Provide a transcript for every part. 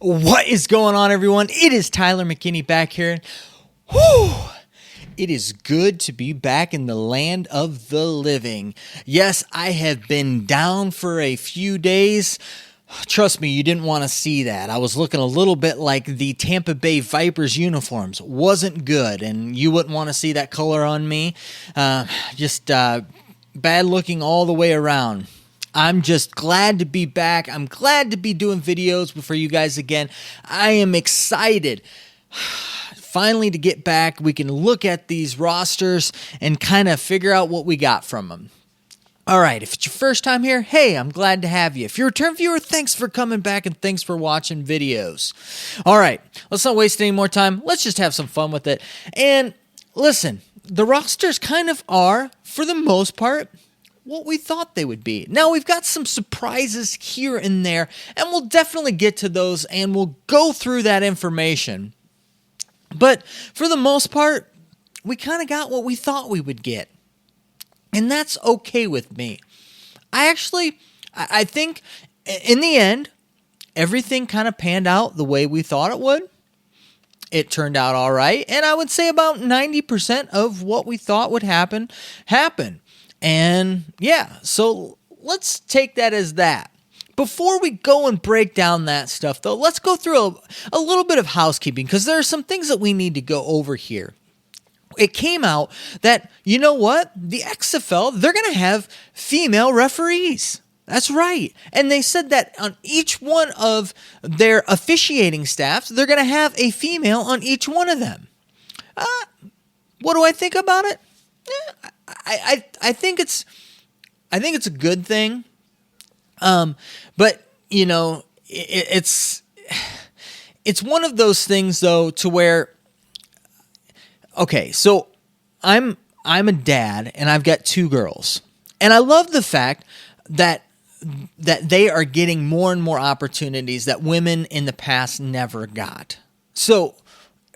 What is going on, everyone? It is Tyler McKinney back here. Whew! It is good to be back in the land of the living. Yes, I have been down for a few days. Trust me, you didn't want to see that. I was looking a little bit like the Tampa Bay Vipers uniforms. Wasn't good, and you wouldn't want to see that color on me. Just bad looking all the way around. I'm just glad to be back. I'm glad to be doing videos for you guys again. I am excited finally to get back. We can look at these rosters and kind of figure out what we got from them. All right, if it's your first time here, hey, I'm glad to have you. If you're a return viewer, thanks for coming back and thanks for watching videos. All right, let's not waste any more time. Let's just have some fun with it. And listen, the rosters kind of are, for the most part, what we thought they would be. Now, we've got some surprises here and there, and we'll definitely get to those, and we'll go through that information. But for the most part, we kind of got what we thought we would get. And that's okay with me. I think in the end, everything kind of panned out the way we thought it would. It turned out all right. And I would say about 90% of what we thought would happen, happened. And yeah, so let's take that as that. Before we go and break down that stuff, though, let's go through a little bit of housekeeping because there are some things that we need to go over here. It came out that, you know what? The XFL, they're going to have female referees. That's right. And they said that on each one of their officiating staffs, they're going to have a female on each one of them. What do I think about it? I think it's a good thing. But you know, it's one of those things though to where, okay, so I'm a dad and I've got two girls, and I love the fact that they are getting more and more opportunities that women in the past never got. So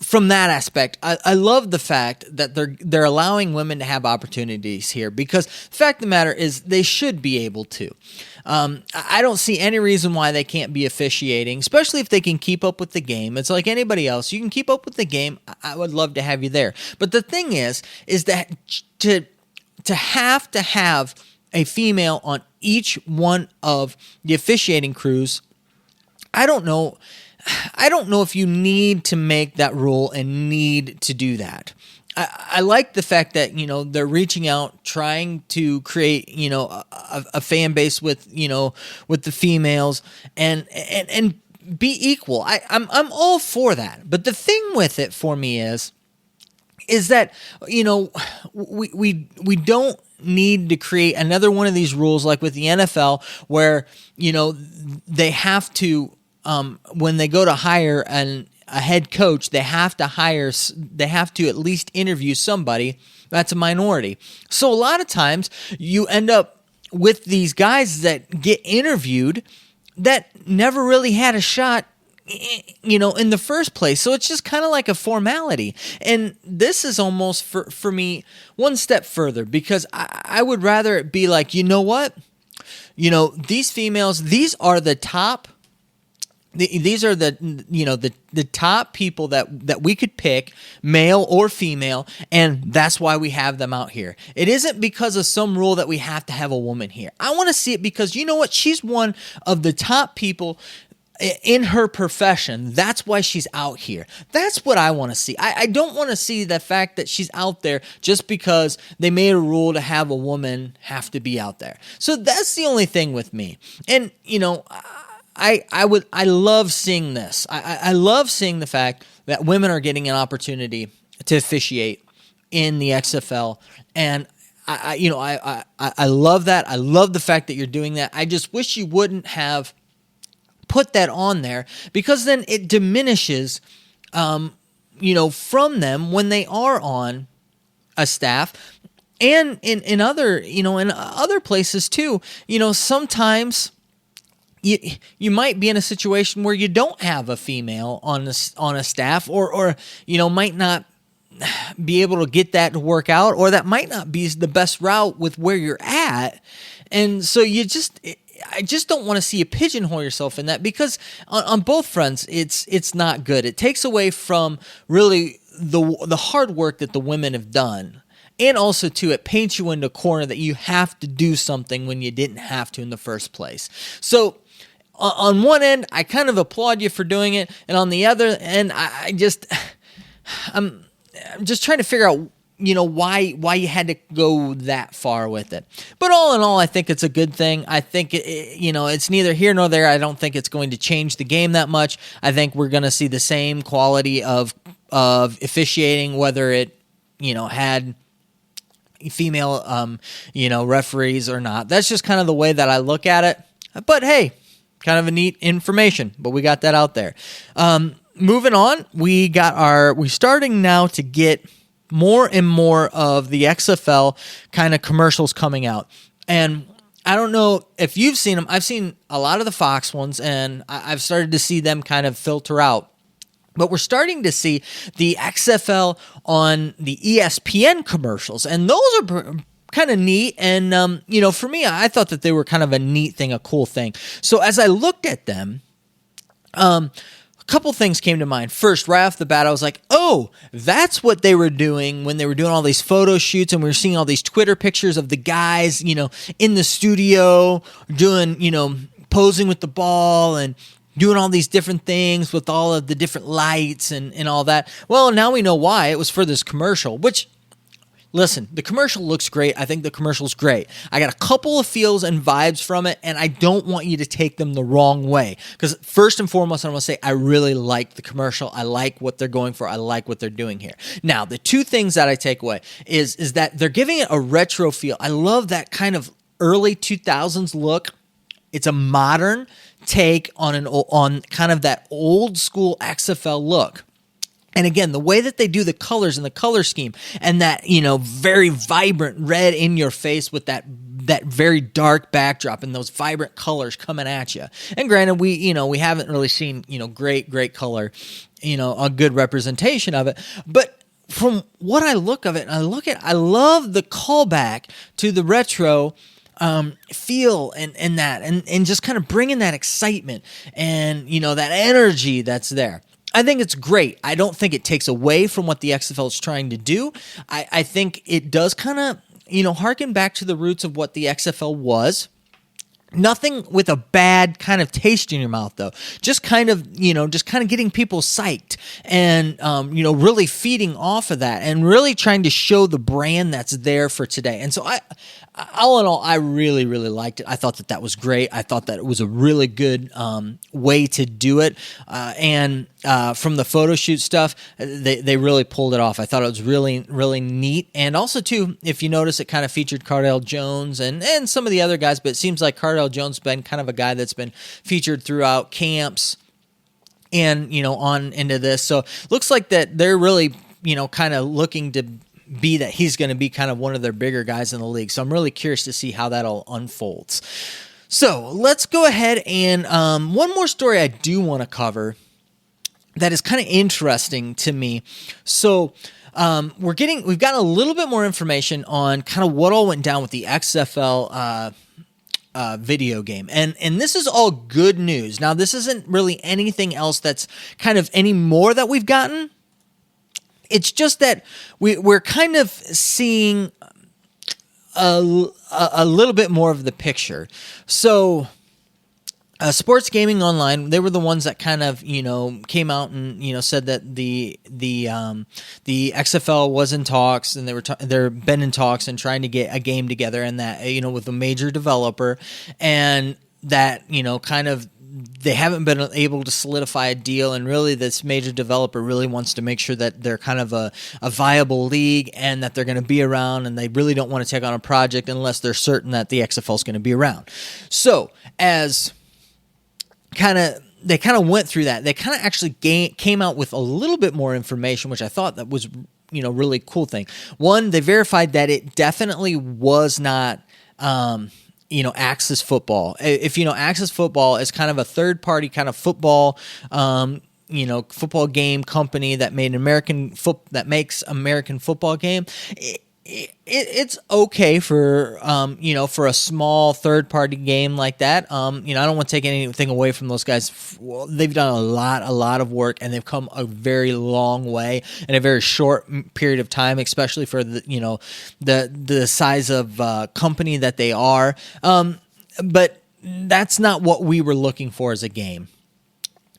from that aspect, I love the fact that they're allowing women to have opportunities here, because the fact of the matter is they should be able to. I don't see any reason why they can't be officiating, especially if they can keep up with the game. It's like anybody else. You can keep up with the game. I would love to have you there. But the thing is that to have a female on each one of the officiating crews, I don't know if you need to make that rule and need to do that. I like the fact that, you know, they're reaching out, trying to create, you know, a fan base with, you know, with the females and be equal. I'm all for that. But the thing with it for me is that, you know, we don't need to create another one of these rules like with the NFL where, you know, they have to, when they go to hire a head coach, they have to at least interview somebody that's a minority. So a lot of times you end up with these guys that get interviewed that never really had a shot, you know, in the first place. So it's just kind of like a formality. And this is almost for me one step further, because I would rather it be like, you know what? You know, these females, these are the top. These are the top people that we could pick, male or female, and that's why we have them out here. It isn't because of some rule that we have to have a woman here. I want to see it because, you know what? She's one of the top people in her profession. That's why she's out here. That's what I want to see. I don't want to see the fact that she's out there just because they made a rule to have a woman have to be out there. So that's the only thing with me. And, you know, I love seeing this. I love seeing the fact that women are getting an opportunity to officiate in the XFL, and I love that. I love the fact that you're doing that. I just wish you wouldn't have put that on there, because then it diminishes, you know, from them when they are on a staff. And in other, you know, in other places too, you know, sometimes you might be in a situation where you don't have a female on a staff, or you know, might not be able to get that to work out, or that might not be the best route with where you're at. And so you just, I just don't want to see you pigeonhole yourself in that, because on both fronts, it's not good. It takes away from really the hard work that the women have done. And also, too, it paints you into a corner that you have to do something when you didn't have to in the first place. So on one end, I kind of applaud you for doing it. And on the other end, I'm just trying to figure out, why you had to go that far with it. But all in all, I think it's a good thing. I think, it's neither here nor there. I don't think it's going to change the game that much. I think we're going to see the same quality of officiating, whether it, had female, referees or not. That's just kind of the way that I look at it. But hey, kind of a neat information, but we got that out there. Moving on, we're starting now to get more and more of the XFL kind of commercials coming out. And I don't know if you've seen them. I've seen a lot of the Fox ones, and I've started to see them kind of filter out. But we're starting to see the XFL on the ESPN commercials, and those are kind of neat. And, for me, I thought that they were kind of a neat thing, a cool thing. So as I looked at them, a couple things came to mind. First, right off the bat, I was like, oh, that's what they were doing when they were doing all these photo shoots, and we were seeing all these Twitter pictures of the guys, in the studio doing, posing with the ball and doing all these different things with all of the different lights and all that. Well, now we know why. It was for this commercial, which, listen, the commercial looks great. I think the commercial's great. I got a couple of feels and vibes from it, and I don't want you to take them the wrong way. Because first and foremost, I want to say I really like the commercial. I like what they're going for. I like what they're doing here. Now, the two things that I take away is that they're giving it a retro feel. I love that kind of early 2000s look. It's a modern take on kind of that old school XFL look. And again, the way that they do the colors and the color scheme and that, very vibrant red in your face with that very dark backdrop and those vibrant colors coming at you. And granted, we haven't really seen, great color, a good representation of it. But from what I look of it, I love the callback to the retro feel and that, and just kind of bringing that excitement and, that energy that's there. I think it's great. I don't think it takes away from what the XFL is trying to do. I think it does kind of, harken back to the roots of what the XFL was. Nothing with a bad kind of taste in your mouth, though. Just kind of getting people psyched and, really feeding off of that and really trying to show the brand that's there for today. And so all in all, I really, really liked it. I thought that was great. I thought that it was a really good way to do it. And from the photo shoot stuff, they really pulled it off. I thought it was really, really neat. And also, too, if you notice, it kind of featured Cardell Jones and some of the other guys, but it seems like Cardell Jones has been kind of a guy that's been featured throughout camps and, on into this. So looks like that they're really, kind of looking to be that he's going to be kind of one of their bigger guys in the league. So I'm really curious to see how that all unfolds. So let's go ahead and one more story I do want to cover that is kind of interesting to me. So we've gotten a little bit more information on kind of what all went down with the XFL video game. And this is all good news. Now, this isn't really anything else that's kind of any more that we've gotten. It's just that we're kind of seeing a little bit more of the picture. So Sports Gaming Online, they were the ones that kind of, came out and, said that the XFL was in talks, and they've been in talks and trying to get a game together, and that, with a major developer, and that, kind of they haven't been able to solidify a deal, and really this major developer really wants to make sure that they're kind of a viable league and that they're going to be around, and they really don't want to take on a project unless they're certain that the XFL is going to be around. So as they kind of went through that, they kind of actually came out with a little bit more information, which I thought that was, really cool thing. One, they verified that it definitely was not, Access Football. If Access Football is kind of a third-party kind of football, football game company that makes American football game. It's okay for for a small third party game like that. I don't want to take anything away from those guys. Well, they've done a lot of work, and they've come a very long way in a very short period of time, especially for the size of company that they are. But that's not what we were looking for as a game.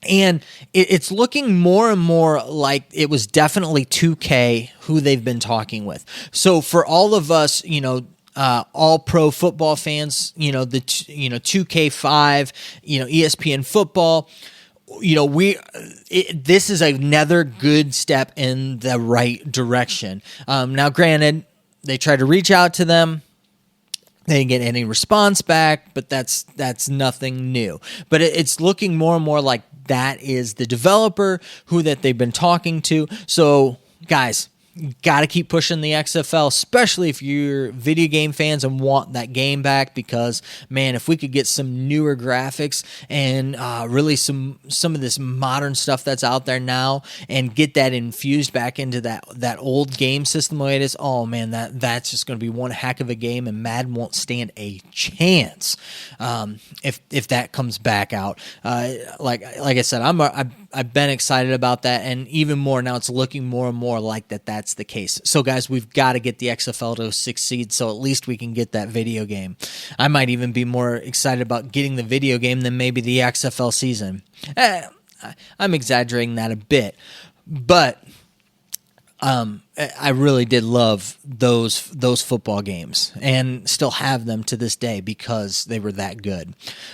And it's looking more and more like it was definitely 2K who they've been talking with. So for all of us, all pro football fans, the 2K5, ESPN football, this is another good step in the right direction. Now, granted, they tried to reach out to them. They didn't get any response back, but that's nothing new. But it's looking more and more like that is the developer who that they've been talking to. So, guys, you got to keep pushing the XFL, especially if you're video game fans and want that game back, because, man, if we could get some newer graphics and really some of this modern stuff that's out there now and get that infused back into that old game system the way it is, oh, man, that's just going to be one heck of a game, and Madden won't stand a chance if that comes back out. Like I said, I've been excited about that, and even more now it's looking more and more like that's the case. So, guys, we've got to get the XFL to succeed, so at least we can get that video game. I might even be more excited about getting the video game than maybe the XFL season. I'm exaggerating that a bit, but I really did love those football games and still have them to this day because they were that good.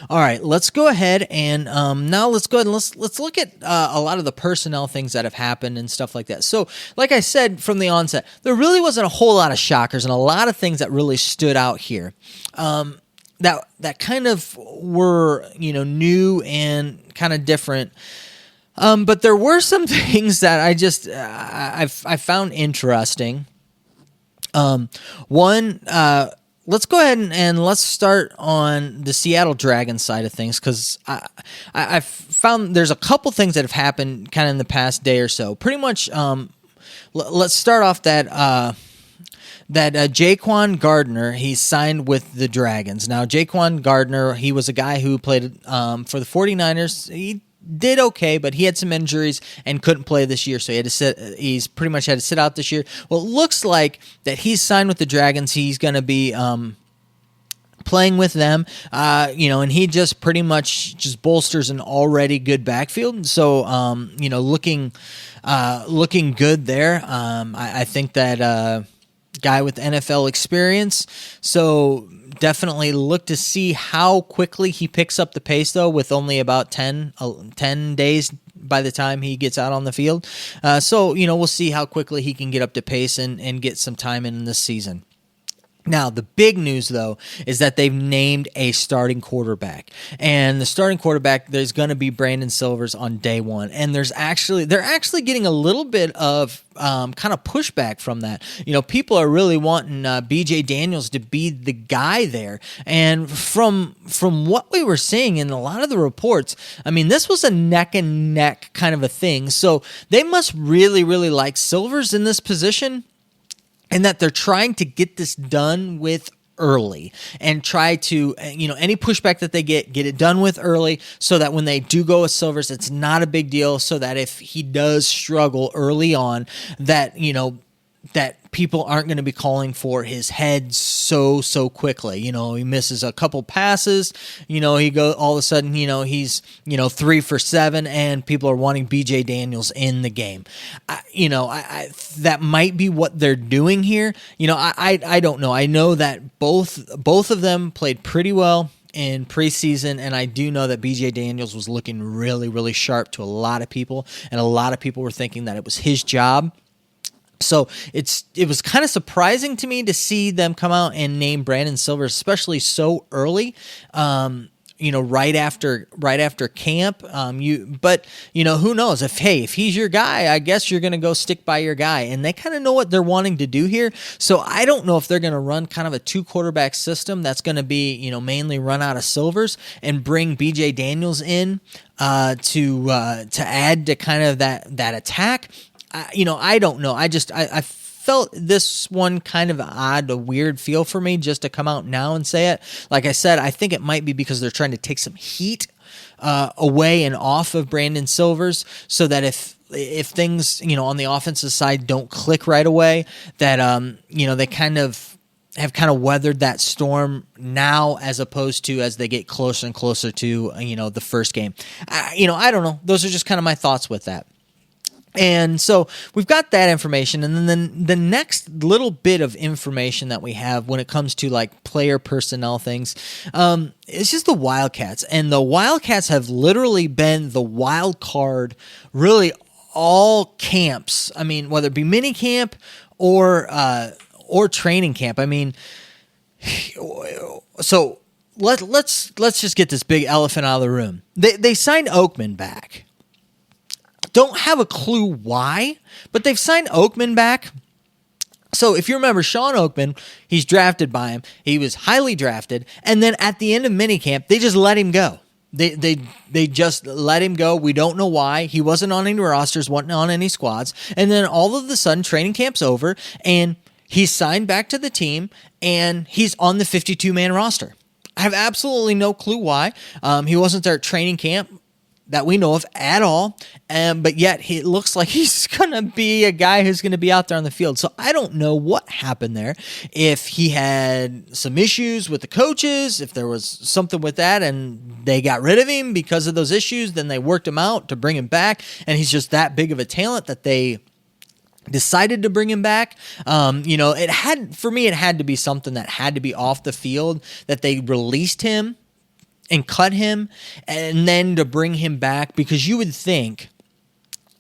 All right, let's go ahead and now let's look at a lot of the personnel things that have happened and stuff like that. So, like I said from the onset, there really wasn't a whole lot of shockers and a lot of things that really stood out here. That kind of were new and kind of different. But there were some things that I found interesting. One, let's go ahead and let's start on the Seattle Dragons side of things, because I found there's a couple things that have happened kind of in the past day or so. Pretty much, let's start off that Jaquan Gardner, he signed with the Dragons. Now, Jaquan Gardner, he was a guy who played for the 49ers. He did okay, but he had some injuries and couldn't play this year, so he's pretty much had to sit out this year. Well, it looks like that he's signed with the Dragons. He's going to be playing with them, and he just pretty much just bolsters an already good backfield. So, looking good there. I think that guy with NFL experience. So definitely look to see how quickly he picks up the pace, though, with only about 10 days by the time he gets out on the field. So we'll see how quickly he can get up to pace and get some time in this season. Now, the big news, though, is that they've named a starting quarterback. And the starting quarterback, there's going to be Brandon Silvers on day one. And they're actually getting a little bit of kind of pushback from that. People are really wanting BJ Daniels to be the guy there. And from what we were seeing in a lot of the reports, I mean, this was a neck and neck kind of a thing. So they must really, really like Silvers in this position, and that they're trying to get this done with early and try to, any pushback that they get it done with early, so that when they do go with Silvers, it's not a big deal, so that if he does struggle early on, that, that people aren't going to be calling for his head so quickly. He misses a couple passes, he go all of a sudden, he's 3 for 7, and people are wanting BJ Daniels in the game. I that might be what they're doing here. I don't know. I know that both of them played pretty well in preseason, and I do know that BJ Daniels was looking really, really sharp to a lot of people, and a lot of people were thinking that it was his job. So it was kind of surprising to me to see them come out and name Brandon Silvers, especially so early, right after camp. But who knows if he's your guy, I guess you're going to go stick by your guy, and they kind of know what they're wanting to do here. So I don't know if they're going to run kind of a 2 quarterback system that's going to be, mainly run out of Silvers and bring BJ Daniels in to add to kind of that attack. I don't know. I felt this one kind of odd, a weird feel for me just to come out now and say it. Like I said, I think it might be because they're trying to take some heat away and off of Brandon Silvers, so that if things, on the offensive side don't click right away, that they have weathered that storm now, as opposed to as they get closer and closer to the first game. I don't know. Those are just kind of my thoughts with that. And so we've got that information, and then the next little bit of information that we have when it comes to like player personnel things, it's just the Wildcats. And the Wildcats have literally been the wild card, really all camps. I mean, whether it be mini camp or training camp. I mean, so let's just get this big elephant out of the room. They signed Oakman back. Don't have a clue why, but they've signed Oakman back. So if you remember Shawn Oakman, he's drafted by him. He was highly drafted, and then at the end of minicamp, they just let him go. They just let him go. We don't know why. He wasn't on any rosters, wasn't on any squads, and then all of a sudden, training camp's over, and he's signed back to the team, and he's on the 52-man roster. I have absolutely no clue why. He wasn't there at training camp that we know of at all, but yet it looks like he's going to be a guy who's going to be out there on the field. So I don't know what happened there, if he had some issues with the coaches, if there was something with that and they got rid of him because of those issues, then they worked him out to bring him back, and he's just that big of a talent that they decided to bring him back. It had to be something that had to be off the field, that they released him and cut him, and then to bring him back, because you would think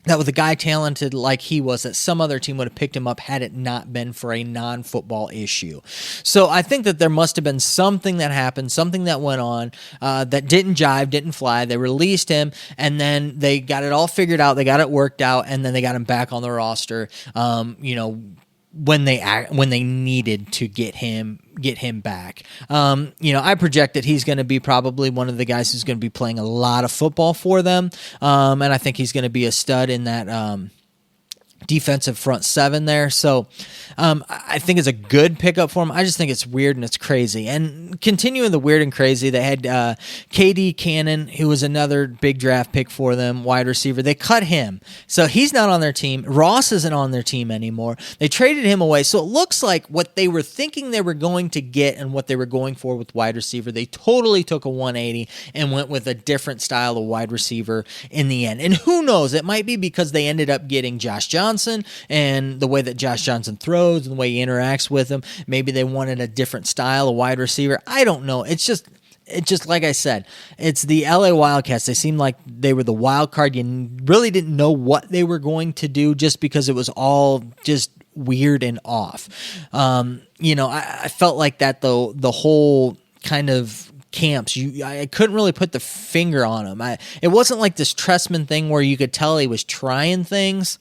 that with a guy talented like he was, that some other team would have picked him up had it not been for a non-football issue. So I think that there must have been something that happened, something that went on that didn't jive, didn't fly. They released him, and then they got it all figured out. They got it worked out, and then they got him back on the roster. When they needed to get him back. I project that he's going to be probably one of the guys who's going to be playing a lot of football for them, and I think he's going to be a stud in that defensive front seven there. So I think it's a good pickup for him. I just think it's weird and it's crazy. And continuing the weird and crazy, they had KD Cannon, who was another big draft pick for them, wide receiver. They cut him. So he's not on their team. Ross isn't on their team anymore. They traded him away. So it looks like what they were thinking they were going to get and what they were going for with wide receiver, they totally took a 180 and went with a different style of wide receiver in the end. And who knows? It might be because they ended up getting Josh Johnson and the way that Josh Johnson throws and the way he interacts with him. Maybe they wanted a different style of wide receiver. I don't know. It's just like I said, it's the LA Wildcats. They seemed like they were the wild card. You really didn't know what they were going to do, just because it was all just weird and off. I felt like that though, the whole kind of camps, I couldn't really put the finger on them. It wasn't like this Tressman thing where you could tell he was trying things,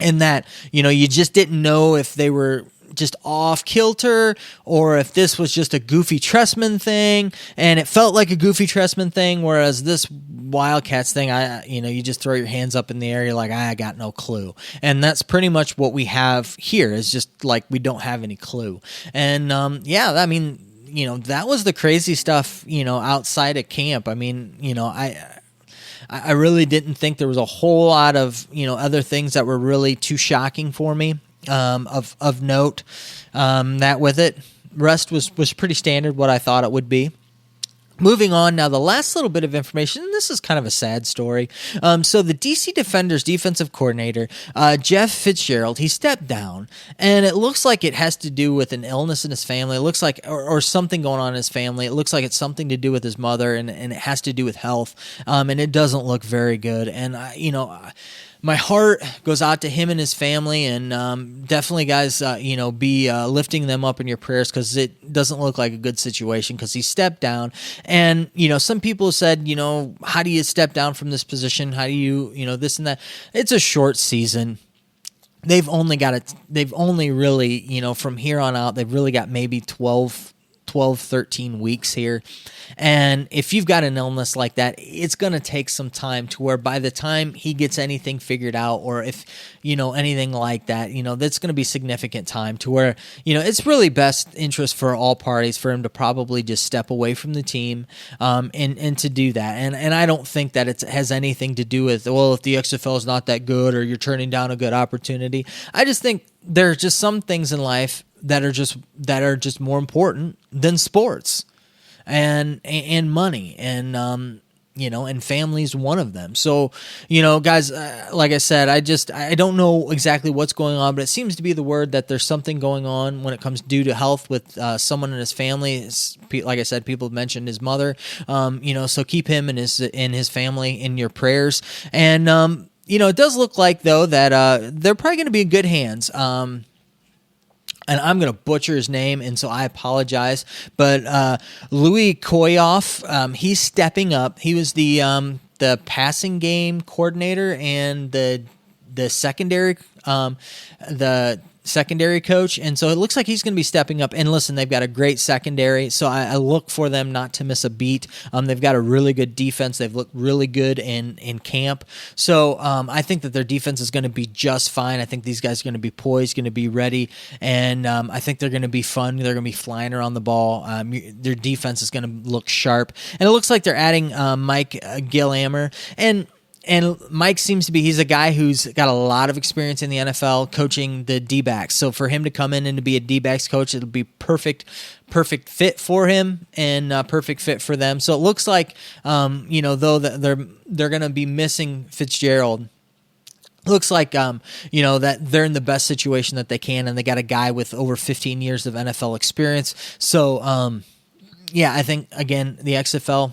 and that, you just didn't know if they were just off kilter or if this was just a goofy Tressman thing. And it felt like a goofy Tressman thing, whereas this Wildcats thing, you just throw your hands up in the air. You're like, I got no clue. And that's pretty much what we have here, is just like we don't have any clue. And that was the crazy stuff, outside of camp. I really didn't think there was a whole lot of, other things that were really too shocking for me, of note, that with it. Rest was pretty standard, what I thought it would be. Moving on now, the last little bit of information, and this is kind of a sad story. So the DC Defenders defensive coordinator, Jeff Fitzgerald, he stepped down, and it looks like it has to do with an illness in his family. It looks like, or something going on in his family. It looks like it's something to do with his mother, and it has to do with health, and it doesn't look very good. And, my heart goes out to him and his family, and definitely, guys, be lifting them up in your prayers, because it doesn't look like a good situation, because he stepped down. And, some people have said, how do you step down from this position? How do you, this and that? It's a short season. They've only really, from here on out, they've really got maybe 12 12, 13 weeks here. And if you've got an illness like that, it's going to take some time to where by the time he gets anything figured out, or if, anything like that, that's going to be significant time to where, it's really best interest for all parties for him to probably just step away from the team, and to do that. And I don't think that it has anything to do with, well, if the XFL is not that good or you're turning down a good opportunity. I just think there are just some things in life that are just more important than sports and money, and and family's one of them. So, guys, like I said, I don't know exactly what's going on, but it seems to be the word that there's something going on when it comes due to health with someone in his family. Like I said, people have mentioned his mother, so keep him and his family in your prayers. And, it does look like, though, that they're probably going to be in good hands. And I'm going to butcher his name, and so I apologize. But Louis Koyoff, he's stepping up. He was the passing game coordinator and the secondary secondary coach, and so it looks like he's going to be stepping up. And listen, they've got a great secondary, so I look for them not to miss a beat. They've got a really good defense. They've looked really good in camp, so I think that their defense is going to be just fine. I think these guys are going to be poised, going to be ready, and I think they're going to be fun. They're going to be flying around the ball. Their defense is going to look sharp, and it looks like they're adding Mike Gillammer. And Mike seems to be, he's a guy who's got a lot of experience in the NFL coaching the D-backs. So for him to come in and to be a D-backs coach, it'll be perfect fit for him and perfect fit for them. So it looks like, though that they're going to be missing Fitzgerald, looks like, that they're in the best situation that they can, and they got a guy with over 15 years of NFL experience. So, I think, again, the XFL,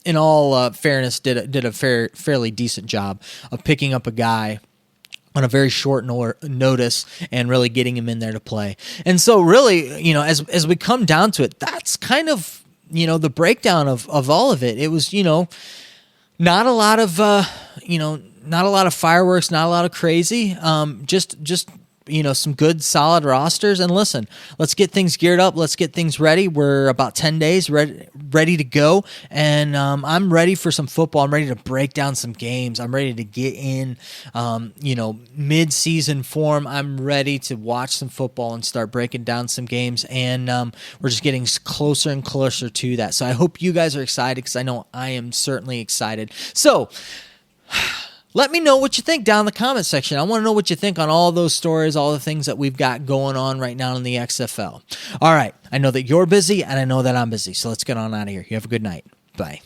in all fairness, did a fairly decent job of picking up a guy on a very short notice and really getting him in there to play. And so really, as we come down to it, that's kind of, the breakdown of all of it. It was, not a lot of, not a lot of fireworks, not a lot of crazy, just some good, solid rosters. And listen, let's get things geared up. Let's get things ready. We're about 10 days ready to go. And I'm ready for some football. I'm ready to break down some games. I'm ready to get in, mid-season form. I'm ready to watch some football and start breaking down some games. And we're just getting closer and closer to that. So I hope you guys are excited, because I know I am certainly excited. So let me know what you think down in the comment section. I want to know what you think on all those stories, all the things that we've got going on right now in the XFL. All right. I know that you're busy, and I know that I'm busy, so let's get on out of here. You have a good night. Bye.